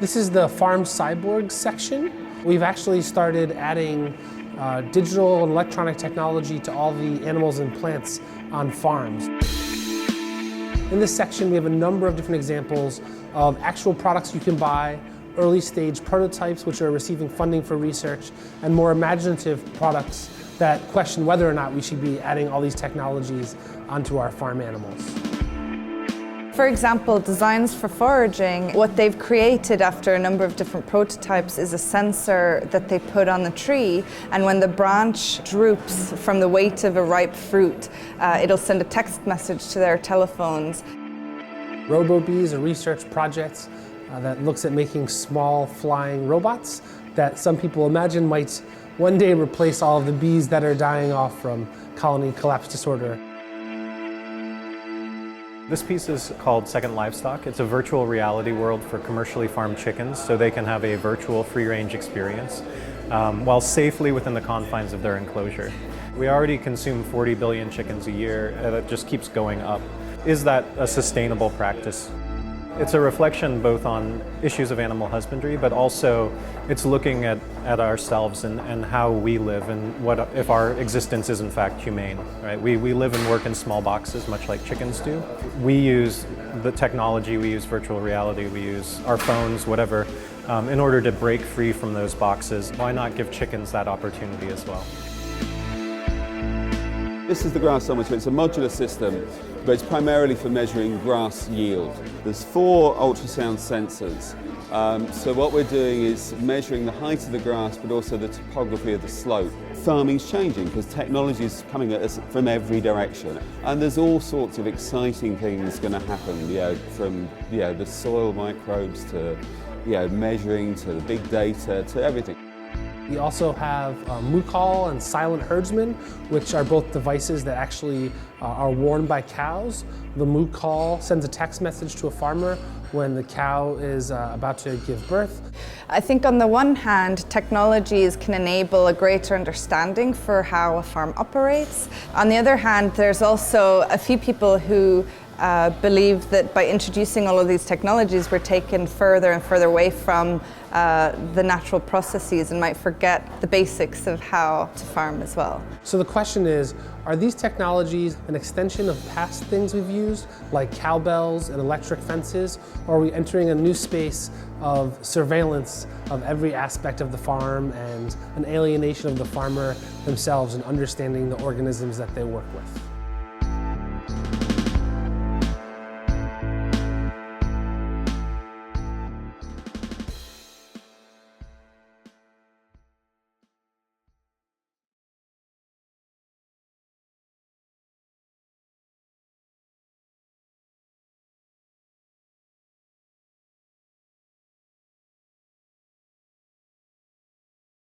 This is the Farm Cyborgs section. We've actually started adding digital and electronic technology to all the animals and plants on farms. In this section, we have a number of different examples of actual products you can buy, early stage prototypes which are receiving funding for research, and more imaginative products that question whether or not we should be adding all these technologies onto our farm animals. For example, designs for foraging, what they've created after a number of different prototypes is a sensor that they put on the tree, and when the branch droops from the weight of a ripe fruit, it'll send a text message to their telephones. RoboBees, a research project that looks at making small flying robots that some people imagine might one day replace all of the bees that are dying off from colony collapse disorder. This piece is called Second Livestock. It's a virtual reality world for commercially farmed chickens so they can have a virtual free-range experience while safely within the confines of their enclosure. We already consume 40 billion chickens a year, and it just keeps going up. Is that a sustainable practice? It's a reflection both on issues of animal husbandry, but also it's looking at ourselves and how we live and what if our existence is in fact humane, right? We live and work in small boxes, much like chickens do. We use the technology, we use virtual reality, we use our phones, whatever, in order to break free from those boxes. Why not give chickens that opportunity as well? This is the grassometer. It's a modular system, but it's primarily for measuring grass yield. There's 4 ultrasound sensors. So what we're doing is measuring the height of the grass, but also the topography of the slope. Farming's changing because technology is coming at us from every direction, and there's all sorts of exciting things going to happen. From the soil microbes to measuring to the big data to everything. We also have Moo-Call and Silent Herdsman, which are both devices that actually are worn by cows. The Moo-Call sends a text message to a farmer when the cow is about to give birth. I think on the one hand, technologies can enable a greater understanding for how a farm operates. On the other hand, there's also a few people who believe that by introducing all of these technologies, we're taken further and further away from the natural processes and might forget the basics of how to farm as well. So the question is, are these technologies an extension of past things we've used, like cowbells and electric fences, or are we entering a new space of surveillance of every aspect of the farm and an alienation of the farmer themselves and understanding the organisms that they work with?